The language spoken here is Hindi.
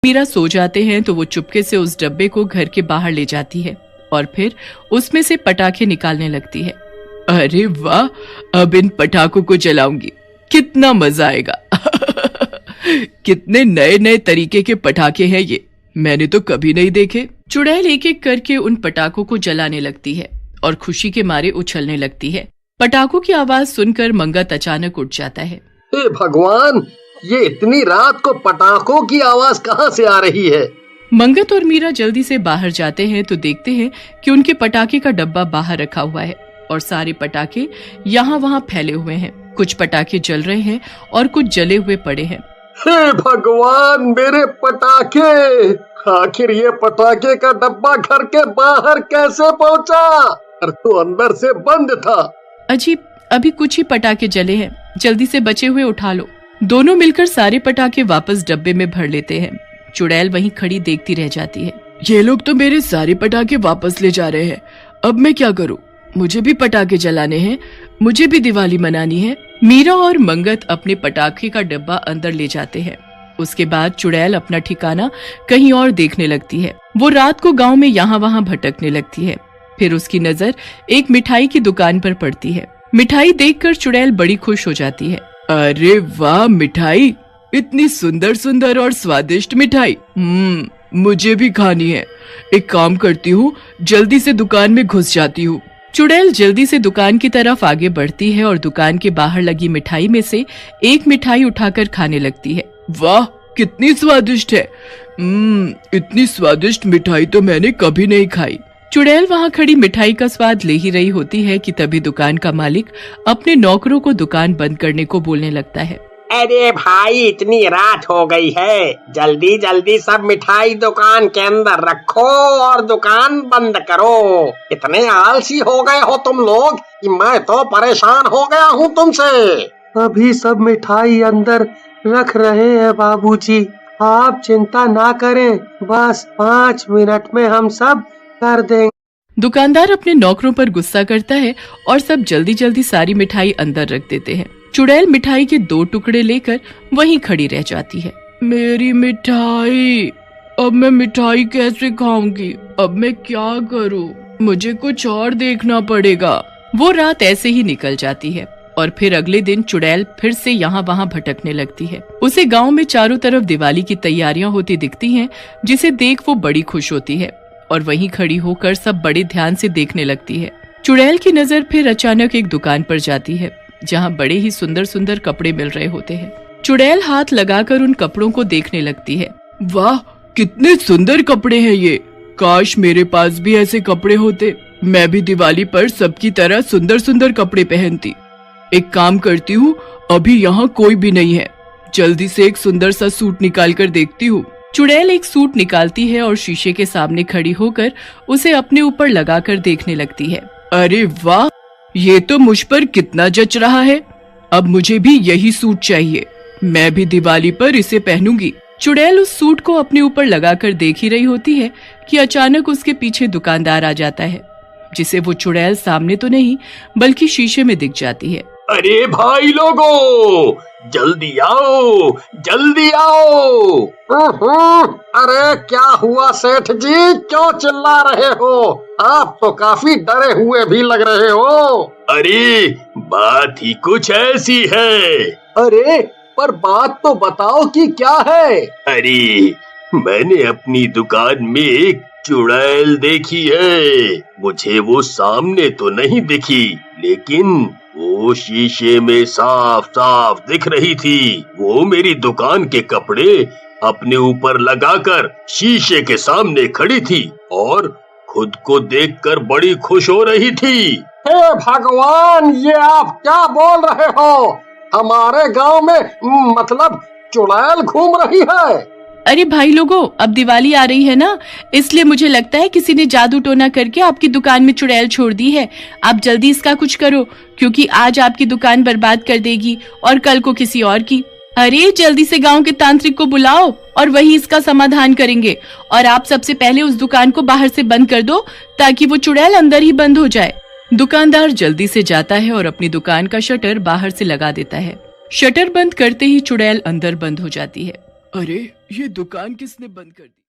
मीरा सो जाते हैं तो वो चुपके से उस डब्बे को घर के बाहर ले जाती है और फिर उसमें से पटाखे निकालने लगती है। अरे वाह, अब इन पटाखों को जलाऊंगी, कितना मजा आएगा। कितने नए नए तरीके के पटाखे हैं ये, मैंने तो कभी नहीं देखे। चुड़ैल एक एक करके उन पटाखों को जलाने लगती है और खुशी के मारे उछलने लगती है। पटाखों की आवाज सुनकर मंगत अचानक उठ जाता है। हे भगवान, ये इतनी रात को पटाखों की आवाज कहाँ से आ रही है? मंगत और मीरा जल्दी से बाहर जाते हैं तो देखते हैं कि उनके पटाखे का डब्बा बाहर रखा हुआ है और सारे पटाखे यहाँ वहाँ फैले हुए हैं। कुछ पटाखे जल रहे हैं और कुछ जले हुए पड़े हैं। हे भगवान, मेरे पटाखे! आखिर ये पटाखे का डब्बा घर के बाहर कैसे पहुँचा? घर तो अंदर से बंद था। अजीब, अभी कुछ ही पटाखे जले हैं, जल्दी से बचे हुए उठा लो। दोनों मिलकर सारे पटाखे वापस डब्बे में भर लेते हैं। चुड़ैल वहीं खड़ी देखती रह जाती है। ये लोग तो मेरे सारे पटाखे वापस ले जा रहे हैं, अब मैं क्या करूं? मुझे भी पटाखे जलाने हैं, मुझे भी दिवाली मनानी है। मीरा और मंगत अपने पटाखे का डब्बा अंदर ले जाते हैं। उसके बाद चुड़ैल अपना ठिकाना कहीं और देखने लगती है। वो रात को गांव में यहाँ वहाँ भटकने लगती है। फिर उसकी नजर एक मिठाई की दुकान पर पड़ती है। मिठाई देखकर चुड़ैल बड़ी खुश हो जाती है। अरे वाह मिठाई, इतनी सुंदर सुंदर और स्वादिष्ट मिठाई, मुझे भी खानी है। एक काम करती हूँ, जल्दी से दुकान में घुस जाती हूँ। चुड़ैल जल्दी से दुकान की तरफ आगे बढ़ती है और दुकान के बाहर लगी मिठाई में से एक मिठाई उठाकर खाने लगती है। वाह, कितनी स्वादिष्ट है। इतनी स्वादिष्ट मिठाई तो मैंने कभी नहीं खाई। चुड़ैल वहाँ खड़ी मिठाई का स्वाद ले ही रही होती है कि तभी दुकान का मालिक अपने नौकरों को दुकान बंद करने को बोलने लगता है। अरे भाई, इतनी रात हो गई है, जल्दी जल्दी सब मिठाई दुकान के अंदर रखो और दुकान बंद करो। इतने आलसी हो गए हो तुम लोग कि मैं तो परेशान हो गया हूँ तुमसे। अभी सब मिठाई अंदर रख रहे हैं बाबूजी, आप चिंता ना करें, बस 5 मिनट में हम सब कर देंगे। दुकानदार अपने नौकरों पर गुस्सा करता है और सब जल्दी जल्दी सारी मिठाई अंदर रख देते हैं। चुड़ैल मिठाई के 2 टुकड़े लेकर वहीं खड़ी रह जाती है। मेरी मिठाई, अब मैं मिठाई कैसे खाऊंगी? अब मैं क्या करूं? मुझे कुछ और देखना पड़ेगा। वो रात ऐसे ही निकल जाती है और फिर अगले दिन चुड़ैल फिर से यहाँ वहाँ भटकने लगती है। उसे गांव में चारों तरफ दिवाली की तैयारियां होती दिखती हैं, जिसे देख वो बड़ी खुश होती है और वहीं खड़ी होकर सब बड़े ध्यान से देखने लगती है। चुड़ैल की नजर फिर अचानक एक दुकान पर जाती है जहाँ बड़े ही सुंदर सुंदर कपड़े मिल रहे होते हैं। चुड़ैल हाथ लगाकर उन कपड़ों को देखने लगती है। वाह, कितने सुंदर कपड़े हैं ये, काश मेरे पास भी ऐसे कपड़े होते, मैं भी दिवाली पर सबकी तरह सुंदर सुंदर कपड़े पहनती। एक काम करती हूँ, अभी यहाँ कोई भी नहीं है, जल्दी से एक सुंदर सा सूट निकाल कर देखती हूँ। चुड़ैल एक सूट निकालती है और शीशे के सामने खड़ी होकर उसे अपने ऊपर लगाकर देखने लगती है। अरे वाह, ये तो मुझ पर कितना जच रहा है, अब मुझे भी यही सूट चाहिए, मैं भी दिवाली पर इसे पहनूंगी। चुड़ैल उस सूट को अपने ऊपर लगाकर देख ही रही होती है कि अचानक उसके पीछे दुकानदार आ जाता है, जिसे वो चुड़ैल सामने तो नहीं बल्कि शीशे में दिख जाती है। अरे भाई लोगों, जल्दी आओ, जल्दी आओ। अरे क्या हुआ सेठ जी, क्यों चिल्ला रहे हो? आप तो काफी डरे हुए भी लग रहे हो। अरे बात ही कुछ ऐसी है। अरे पर बात तो बताओ कि क्या है? अरे मैंने अपनी दुकान में एक चुड़ैल देखी है। मुझे वो सामने तो नहीं दिखी, लेकिन वो शीशे में साफ साफ दिख रही थी। वो मेरी दुकान के कपड़े अपने ऊपर लगाकर शीशे के सामने खड़ी थी और खुद को देखकर बड़ी खुश हो रही थी। हे भगवान, ये आप क्या बोल रहे हो? हमारे गांव में मतलब चुड़ैल घूम रही है? अरे भाई लोगों, अब दिवाली आ रही है ना, इसलिए मुझे लगता है किसी ने जादू टोना करके आपकी दुकान में चुड़ैल छोड़ दी है। आप जल्दी इसका कुछ करो, क्योंकि आज आपकी दुकान बर्बाद कर देगी और कल को किसी और की। अरे जल्दी से गांव के तांत्रिक को बुलाओ और वही इसका समाधान करेंगे। और आप सबसे पहले उस दुकान को बाहर से बंद कर दो ताकि वो चुड़ैल अंदर ही बंद हो जाए। दुकानदार जल्दी से जाता है और अपनी दुकान का शटर बाहर से लगा देता है। शटर बंद करते ही चुड़ैल अंदर बंद हो जाती है अरे ये दुकान किसने बंद कर दी?